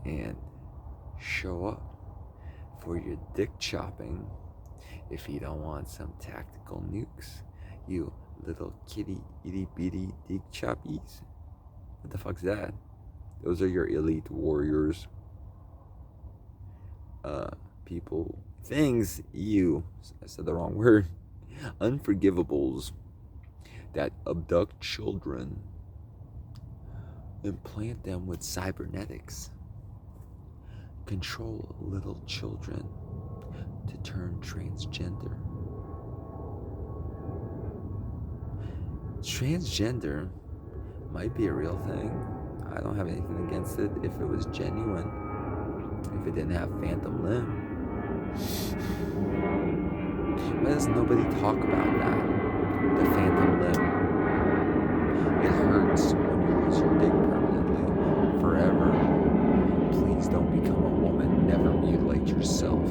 and show up for your dick chopping if you don't want some tactical nukes, you little kitty itty bitty dick choppies. What the fuck's that? Those are your elite warriors. People, things, I said the wrong word, unforgivables that abduct children, implant them with cybernetics, control little children to turn transgender. Transgender might be a real thing. I don't have anything against it if it was genuine, if it didn't have phantom limb. Why does nobody talk about that? The phantom limb. It hurts when you lose your dick permanently, forever. Please don't become a woman. Never mutilate yourself.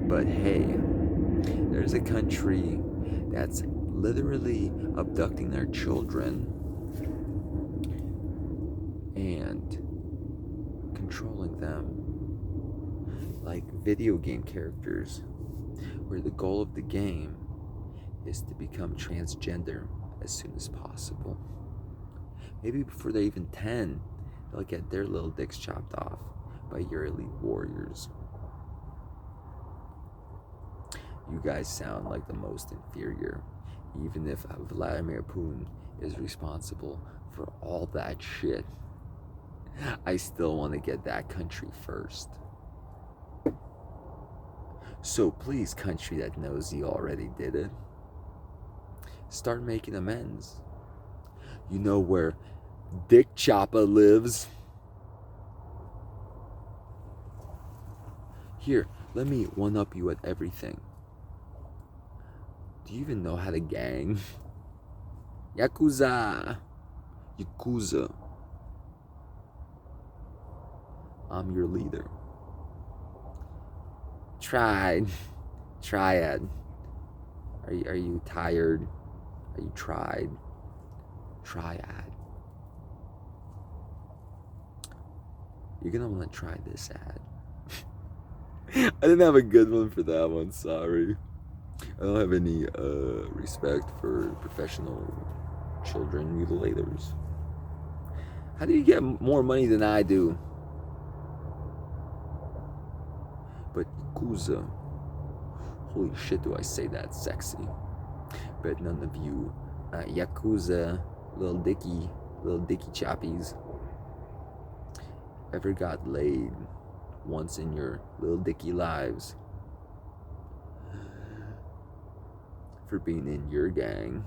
But hey, there's a country that's literally abducting their children and controlling them like video game characters, where the goal of the game is to become transgender as soon as possible. Maybe before they're even 10, they'll get their little dicks chopped off by your elite warriors. You guys sound like the most inferior, even if Vladimir Putin is responsible for all that shit. I still want to get that country first. So please, country that knows you already did it, start making amends. You know where Dick Choppa lives? Here, let me one-up you at everything. Do you even know how to gang? Yakuza. I'm your leader. Triad. Are you tired? Are you tried? Triad. You're gonna want to try this ad. I didn't have a good one for that one, sorry. I don't have any respect for professional children mutilators. How do you get more money than I do? But Yakuza, holy shit, do I say that sexy. Bet none of you Yakuza little dicky choppies ever got laid once in your little dicky lives for being in your gang.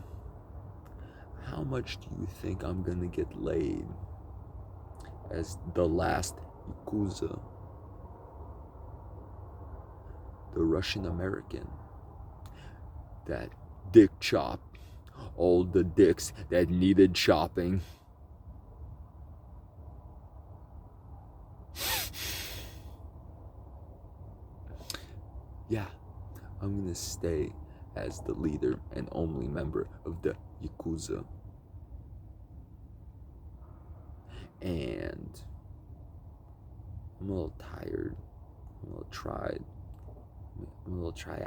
How much do you think I'm gonna get laid as the last Yakuza? The Russian American that dick chopped all the dicks that needed chopping. Yeah, I'm gonna stay as the leader and only member of the Yakuza. And I'm a little tired. I'm a little tried. I'm a little tried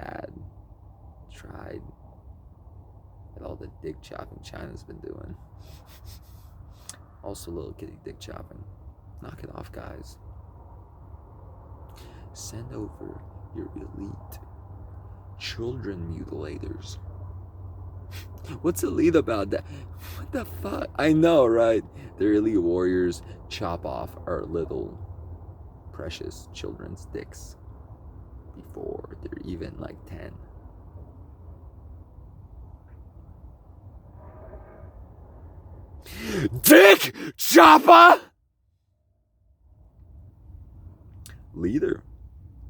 at all the dick chopping China's been doing. Also, little kitty dick chopping. Knock it off, guys. Send over your elite children mutilators. What's elite about that? What the fuck? I know, right? Their elite warriors chop off our little precious children's dicks before they're even like 10. Dick Chopper! Leader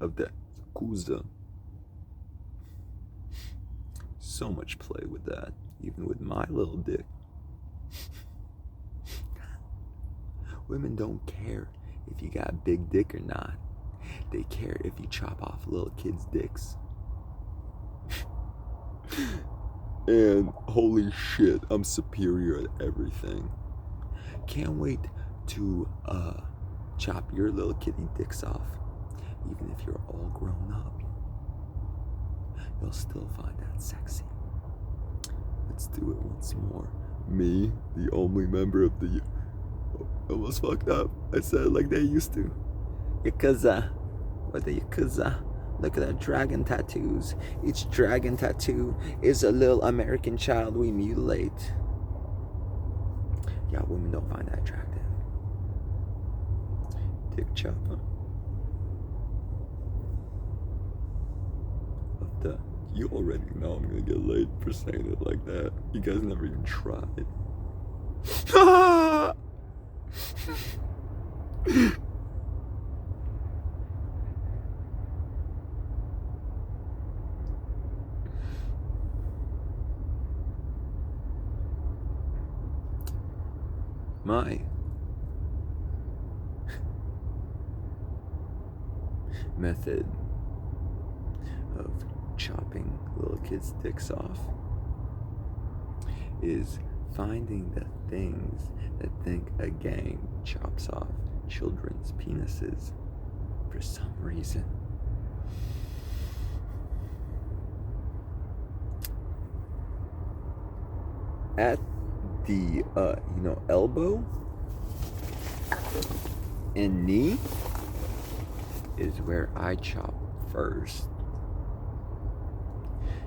of the Yakuza. So much play with that, even with my little dick. Women don't care if you got a big dick or not. They care if you chop off little kids' dicks. And holy shit, I'm superior at everything. Can't wait to chop your little kitty dicks off, even if you're all grown up, you'll still find that sexy. Let's do it once more. Me, the only member of the... Almost fucked up. I said it like they used to. Yakuza. Or the Yakuza. Look at the dragon tattoos. Each dragon tattoo is a little American child we mutilate. Yeah, women don't find that attractive. Dick chopper. Of the... You already know I'm gonna get laid for saying it like that. You guys never even tried. My method of chopping little kids' dicks off is finding the things that think a gang chops off children's penises for some reason. At the elbow and knee is where I chop first.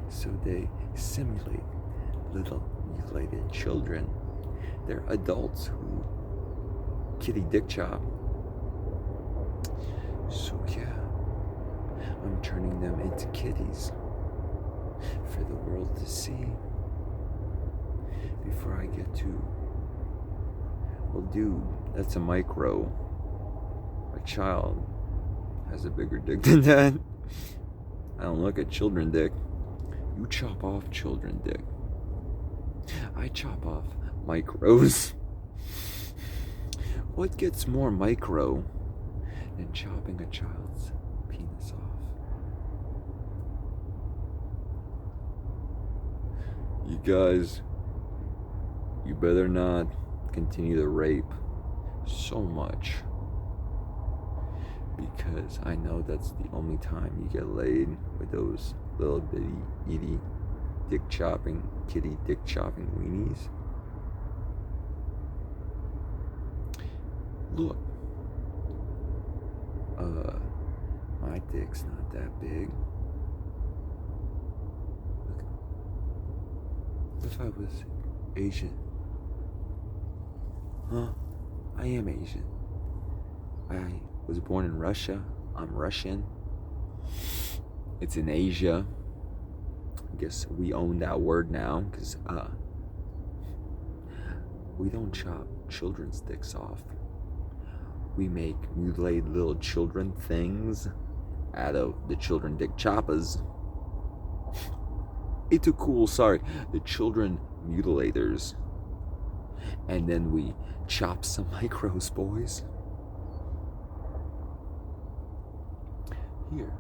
So they simulate little mutilated children. They're adults who kitty dick chop. So yeah, I'm turning them into kitties for the world to see. Before I get to, well, dude, that's a micro. A child has a bigger dick than that. I don't look at children dick. You chop off children dick. I chop off micros. What gets more micro than chopping a child's penis off? You guys, you better not continue to rape so much, because I know that's the only time you get laid with those little bitty itty dick chopping, kitty dick chopping weenies. Look, my dick's not that big. Look, what if I was Asian? Huh? I am Asian. I was born in Russia. I'm Russian. It's in Asia. I guess we own that word now, because we don't chop children's dicks off. We make mutilated little children things out of the children dick choppers. It's a cool, sorry, the children mutilators. And then we chop some micros, boys. Here.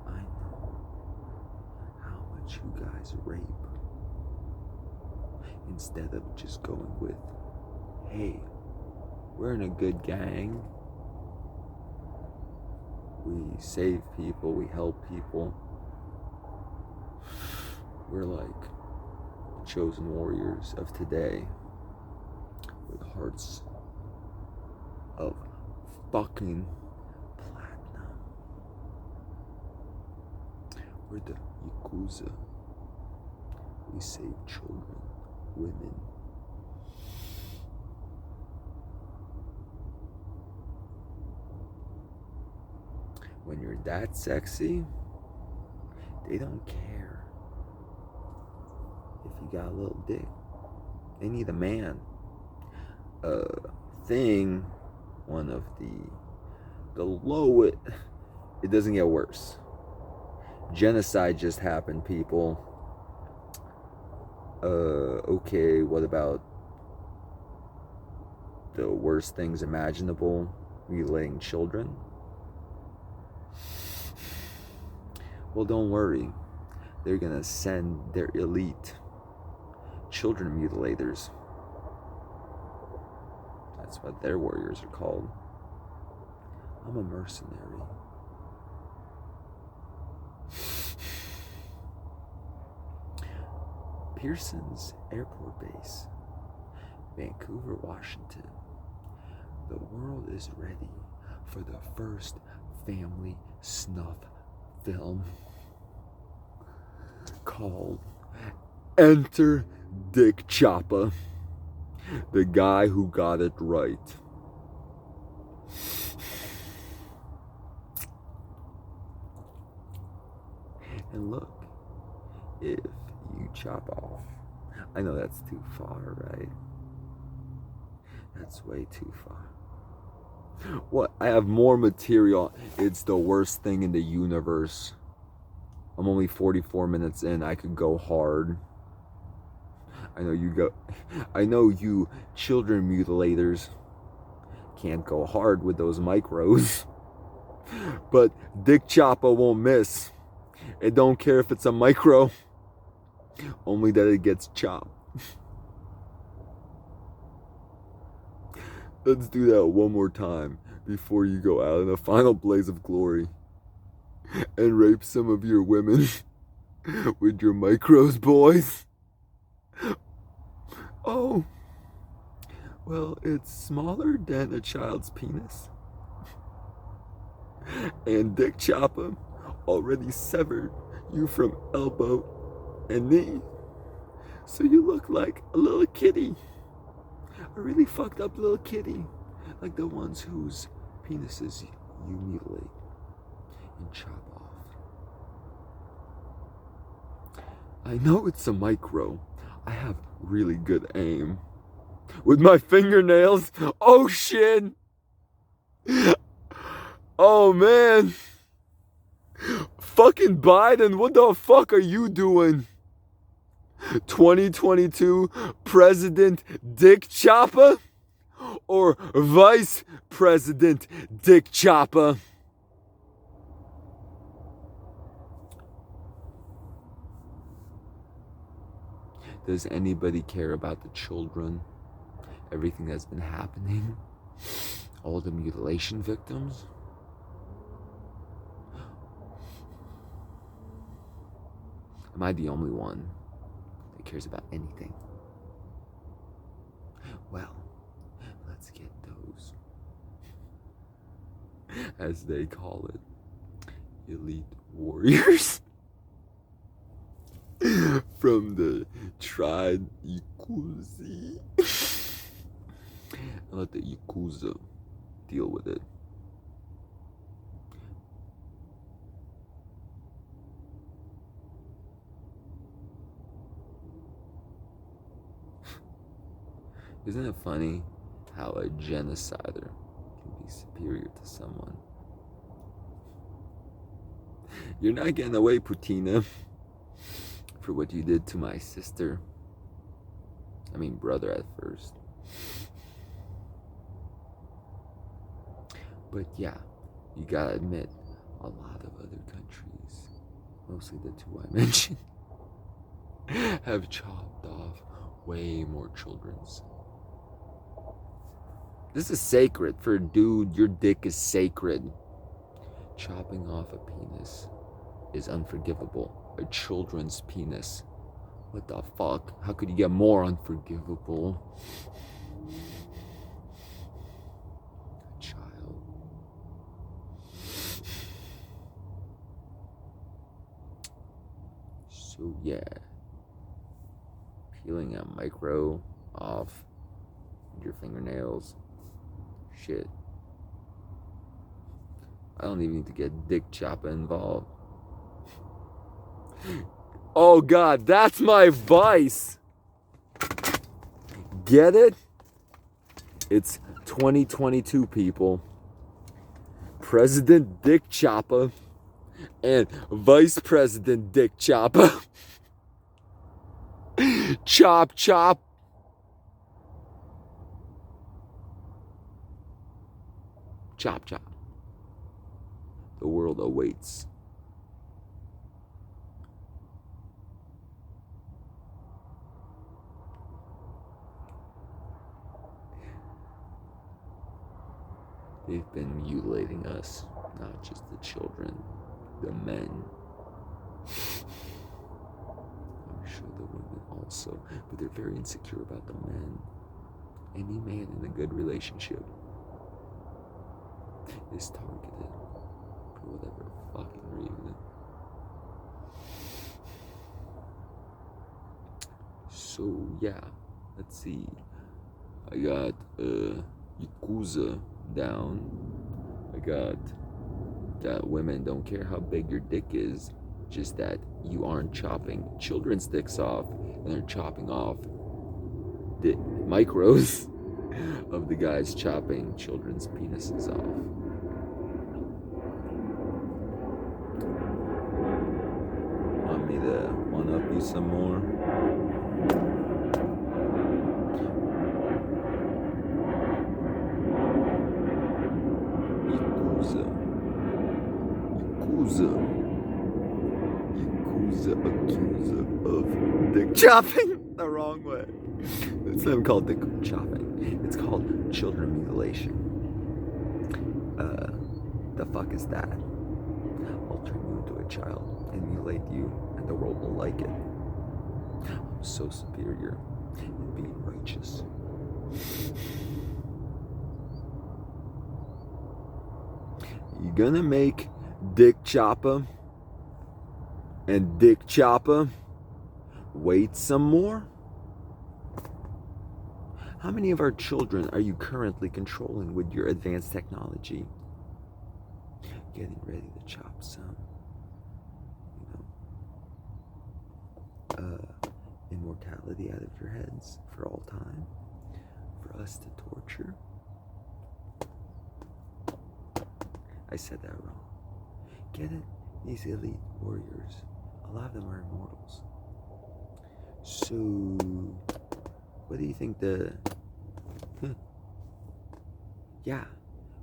I know how much you guys rape. Instead of just going with, hey, we're in a good gang. We save people, we help people. We're like the chosen warriors of today with hearts of fucking platinum. We're the Yakuza. We save children, women. When you're that sexy, they don't care if you got a little dick. They need a man. One of the lowest, it doesn't get worse. Genocide just happened, people. Okay, what about the worst things imaginable? Mutilating children? Well, don't worry. They're gonna send their elite children mutilators. That's what their warriors are called. I'm a mercenary. Pearson's Airport Base, Vancouver, Washington. The world is ready for the first family snuff film called Enter Dick Choppa, the guy who got it right. And look, if you chop off, I know that's too far, right? That's way too far. What? I have more material. It's the worst thing in the universe. I'm only 44 minutes in. I could go hard. I know you children mutilators can't go hard with those micros. But Dick Choppa won't miss. It don't care if it's a micro. Only that it gets chopped. Let's do that one more time before you go out in a final blaze of glory and rape some of your women with your micros, boys. Oh, well, it's smaller than a child's penis. And Dick Choppa already severed you from elbow and knee. So you look like a little kitty. A really fucked up little kitty. Like the ones whose penises you mutilate and chop off. I know it's a micro. I have really good aim. With my fingernails. Oh shit. Oh man. Fucking Biden, what the fuck are you doing? 2022 President Dick Choppa or Vice President Dick Choppa? Does anybody care about the children? Everything that's been happening? All the mutilation victims? Am I the only one that cares about anything? Well, let's get those, as they call it, elite warriors from the tried Yakuza. And let the Yakuza deal with it. Isn't it funny how a genocider can be superior to someone? You're not getting away, Putina, for what you did to my sister. I mean, brother at first. But yeah, you gotta admit, a lot of other countries, mostly the two I mentioned, have chopped off way more children's. This is sacred for a dude. Your dick is sacred. Chopping off a penis is unforgivable. A children's penis. What the fuck? How could you get more unforgivable? A child. So yeah. Peeling a micro off your fingernails. Shit. I don't even need to get Dick Choppa involved. Oh god, that's my vice! Get it? It's 2022, people. President Dick Choppa and Vice President Dick Choppa. Chop, chop. Chop, chop. The world awaits. They've been mutilating us, not just the children, the men. I'm sure the women also, but they're very insecure about the men. Any man in a good relationship is targeted for whatever fucking reason. So yeah, let's see. I got Yakuza down. I got that women don't care how big your dick is, just that you aren't chopping children's dicks off, and they're chopping off the micros of the guys chopping children's penises off. Want me to one-up you some more? Yakuza accuser of dick chopping the wrong way. It's not called dick chopping. It's called children mutilation. The fuck is that? I'll turn you into a child and mutilate you, and the world will like it. I'm so superior in being righteous. You gonna make Dick Chopper and Dick Chopper wait some more? How many of our children are you currently controlling with your advanced technology? Getting ready to chop some, immortality out of your heads for all time, for us to torture. I said that wrong. Get it? These elite warriors, a lot of them are immortals. So, what do you think yeah,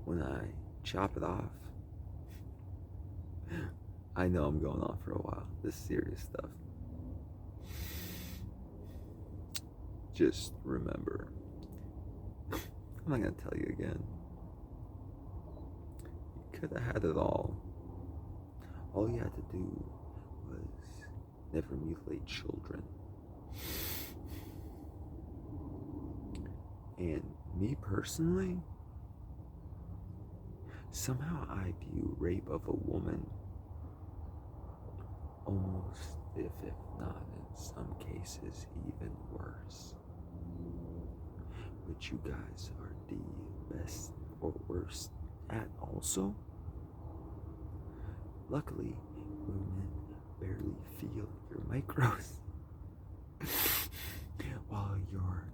when I chop it off, I know I'm going on for a while. This serious stuff. Just remember, I'm not gonna tell you again. Could have had it all. All you had to do was never mutilate children. And me personally, somehow I view rape of a woman almost, if not in some cases, even worse. Which you guys are the best or worst at also. Luckily, women barely feel your micros while you're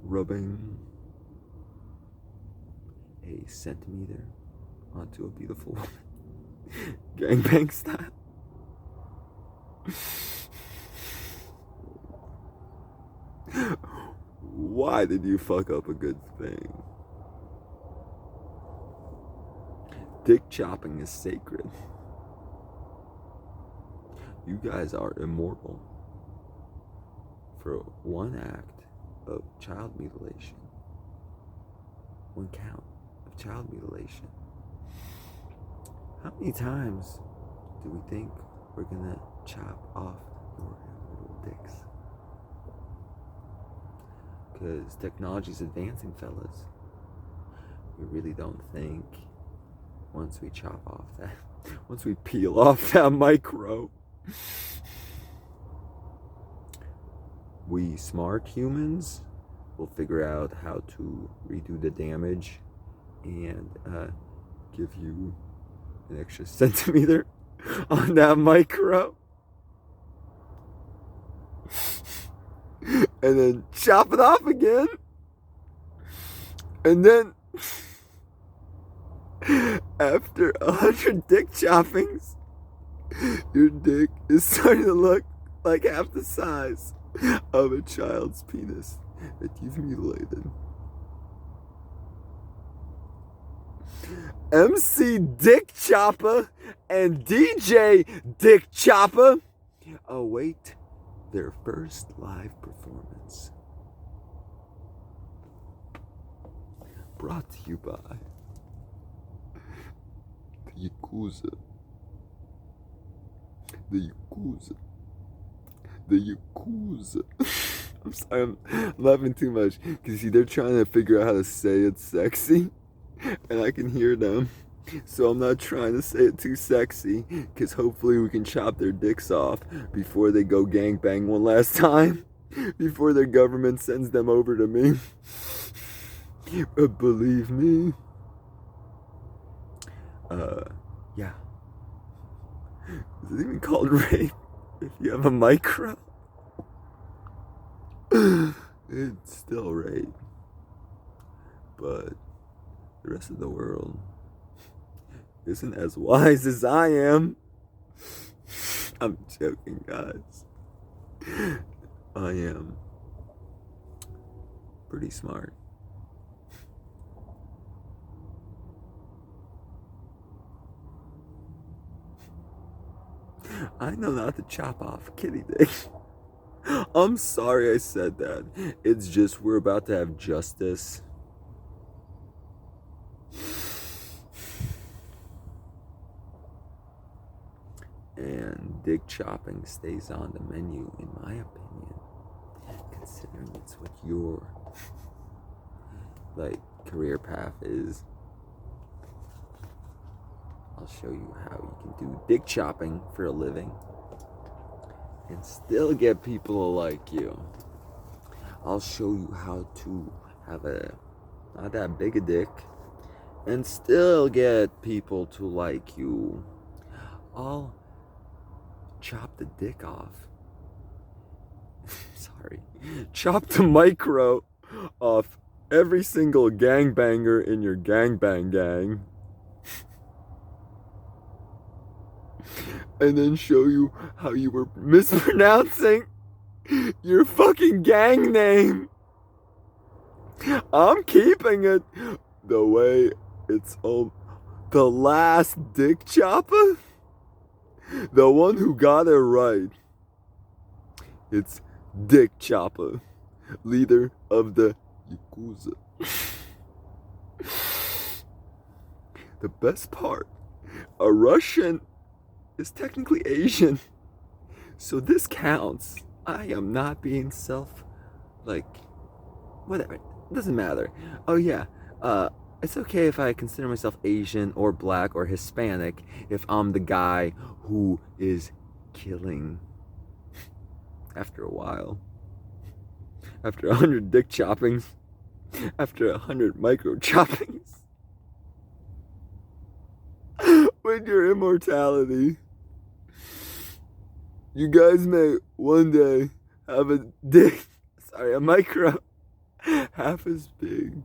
rubbing a centimeter onto a beautiful woman, gangbang style. Why did you fuck up a good thing? Dick chopping is sacred. You guys are immortal for one act of child mutilation. One count of child mutilation. How many times do we think we're gonna chop off your immortal dicks? Because technology's advancing, fellas. We really don't think once we chop off that, once we peel off that micro, we smart humans will figure out how to redo the damage and give you an extra centimeter on that micro. And then chop it off again. And then after 100 dick choppings, your dick is starting to look like half the size of a child's penis that you've mutilated. MC Dick Chopper and DJ Dick Chopper await their first live performance Brought to you by the Yakuza. The Yakuza. The Yakuza. I'm sorry, I'm laughing too much. Because, see, they're trying to figure out how to say it sexy. And I can hear them. So I'm not trying to say it too sexy. Because hopefully we can chop their dicks off before they go gangbang one last time. Before their government sends them over to me. But believe me. Yeah. Is it even called rape if you have a micro? It's still rape. But the rest of the world isn't as wise as I am. I'm joking, guys. I am pretty smart. I know not to chop off kitty dick. I'm sorry I said that. It's just we're about to have justice. And dick chopping stays on the menu, in my opinion. Considering it's what your career path is. I'll show you how you can do dick chopping for a living and still get people to like you. I'll show you how to have not that big a dick and still get people to like you. I'll chop the dick off. Sorry. Chop the micro off every single gangbanger in your gangbang gang. And then show you how you were mispronouncing your fucking gang name. I'm keeping it the way it's the last dick chopper. The one who got it right. It's Dick Chopper, leader of the Yakuza. The best part, a Russian is technically Asian. So this counts. I am not being whatever. It doesn't matter. Oh yeah, it's okay if I consider myself Asian or black or Hispanic if I'm the guy who is killing after a while. After 100 dick choppings. After 100 micro choppings. With your immortality. You guys may one day have a micro half as big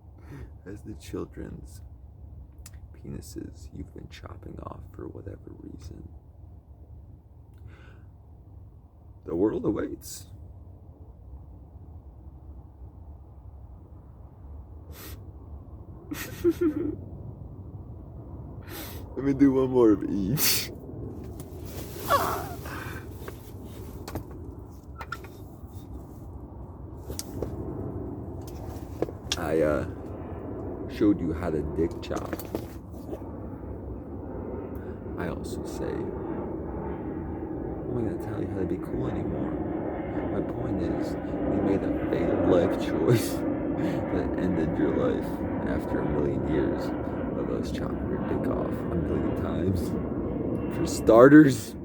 as the children's penises you've been chopping off for whatever reason. The world awaits. Let me do one more of each. I showed you how to dick chop. I also say, I'm not gonna tell you how to be cool anymore. My point is, you made a failed life choice that ended your life after a million years of us chopping your dick off a million times. For starters.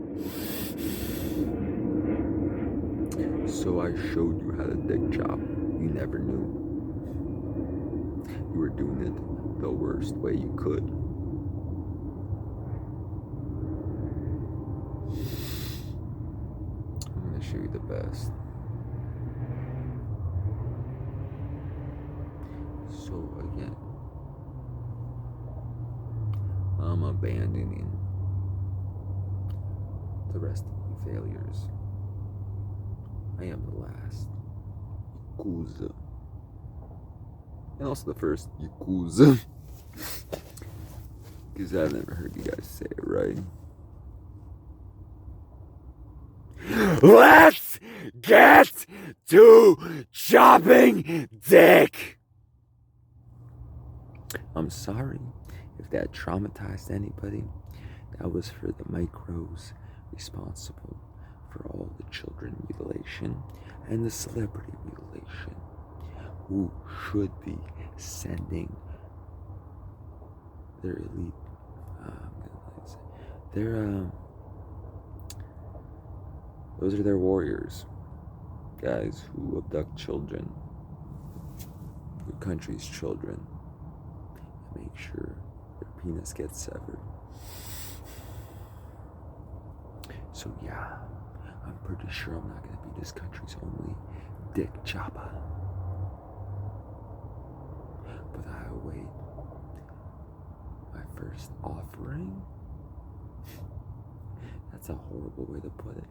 So I showed you how to dick chop. You never knew. You were doing it the worst way you could. I'm gonna show you the best. So again, I'm abandoning the rest of you failures. I am the last Yakuza. And also the first Yakuza. Because I've never heard you guys say it right. Let's get to chopping dick! I'm sorry if that traumatized anybody. That was for the micros responsible for all the children mutilation and the celebrity mutilation, who should be sending their elite, their those are their warriors, guys who abduct children, your country's children, and make sure their penis gets severed. So yeah, I'm pretty sure I'm not gonna be this country's only dick chopper. But I await my first offering. That's a horrible way to put it.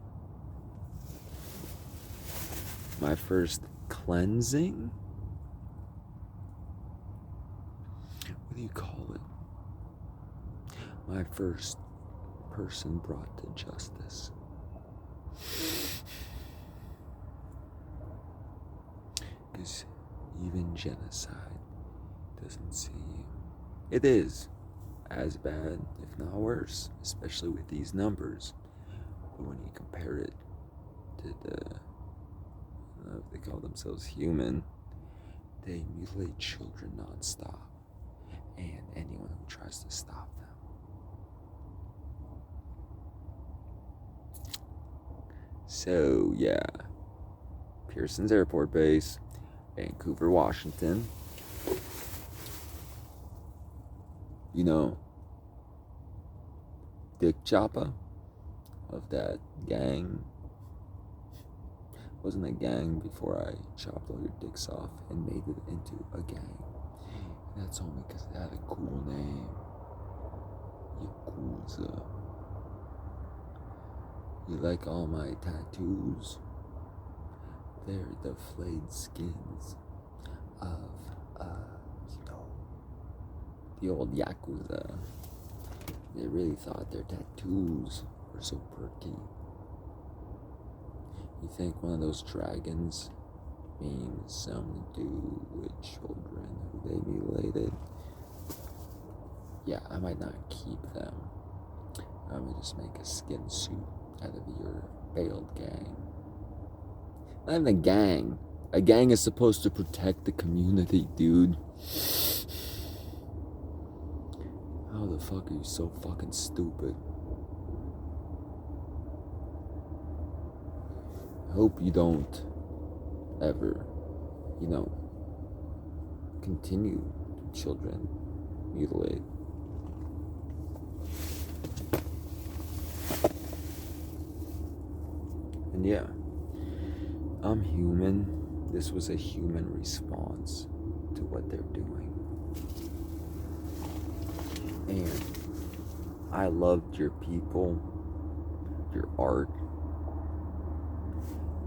My first cleansing? What do you call it? My first person brought to justice. Because even genocide doesn't see you. It is as bad, if not worse, especially with these numbers. But when you compare it to they call themselves human, they mutilate children nonstop, and anyone who tries to stop them. So yeah, Pearson's Airport Base, Vancouver, Washington. You know, Dick Choppa of that gang. Wasn't a gang before I chopped all your dicks off and made it into a gang. And that's only because it had a cool name. Yakuza. You like all my tattoos? They're the flayed skins of, the old Yakuza. They really thought their tattoos were so perky. You think one of those dragons means something to do with children who they mutilated? Yeah, I might not keep them. I would just make a skin suit out of your failed gang. Not even a gang. A gang is supposed to protect the community, dude. How the fuck are you so fucking stupid? I hope you don't ever, continue children mutilate. And yeah, I'm human. This was a human response to what they're doing. And I loved your people, your art.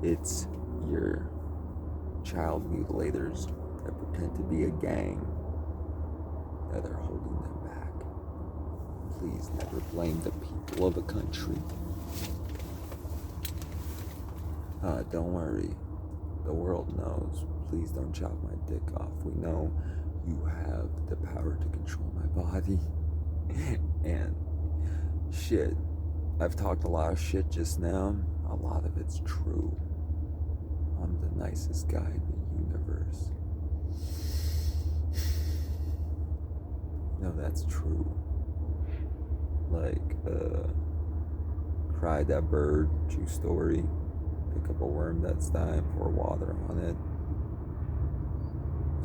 It's your child mutilators that pretend to be a gang that are holding them back. Please never blame the people of a country. Don't worry. The world knows. Please don't chop my dick off. We know you have the power to control my body. And shit, I've talked a lot of shit just now. A lot of it's true. I'm the nicest guy in the universe. No, that's true. Like, cry that bird, true story. Pick up a worm that's dying, pour water on it.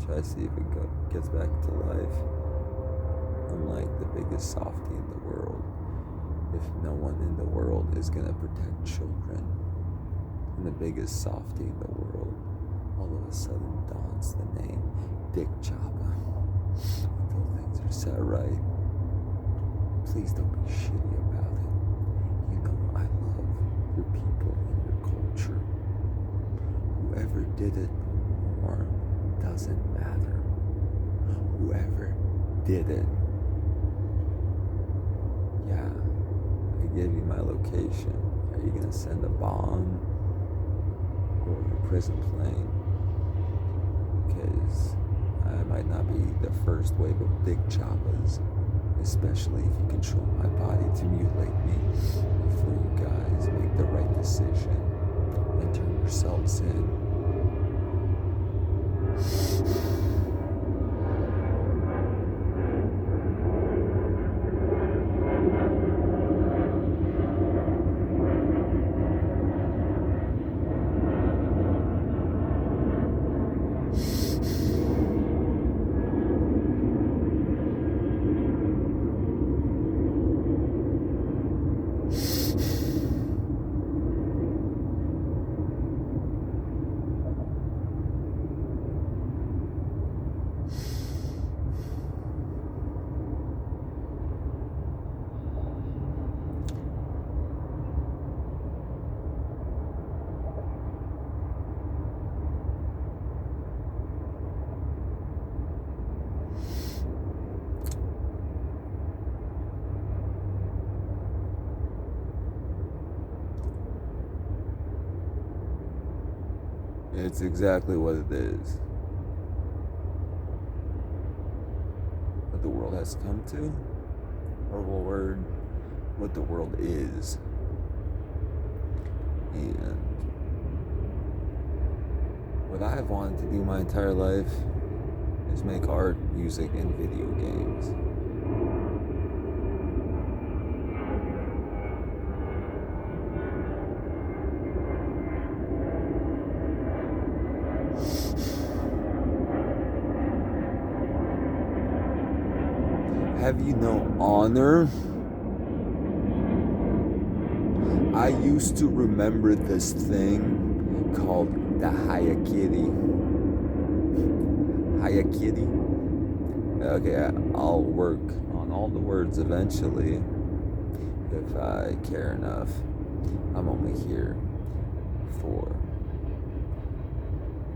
Try to see if it gets back to life. I'm like the biggest softie in the world. If no one in the world is gonna protect children, and the biggest softie in the world, all of a sudden dawns the name Dick Choppa. Until things are set right. Please don't be shitty about it. You know I love your people and your culture. Whoever did it or doesn't matter. Whoever did it. Yeah, I gave you my location. Are you gonna send a bomb or a prison plane? Because I might not be the first wave of big choppas, especially if you control my body to mutilate me before you guys make the right decision and turn yourselves in. It's exactly what it is. What the world has come to, or what the world is. And what I've wanted to do my entire life is make art, music, and video games. Have you no honor? I used to remember this thing called the Hayakiri. Hayakiri? Okay, I'll work on all the words eventually if I care enough. I'm only here for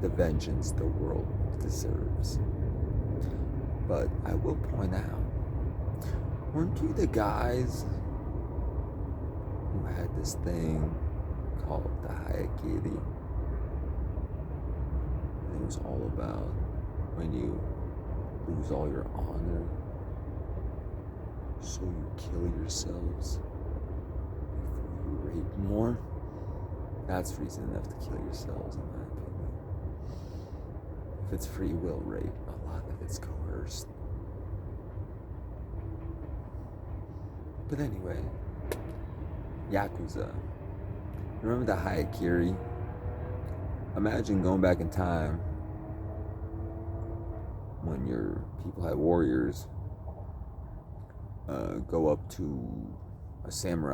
the vengeance the world deserves. But I will point out, weren't you the guys who had this thing called the Hayakiri? It was all about when you lose all your honor, so you kill yourselves before you rape more. That's reason enough to kill yourselves, in my opinion. If it's free will rape, a lot of it's coerced. But anyway, Yakuza. Remember the Hayakiri? Imagine going back in time when your people had warriors go up to a samurai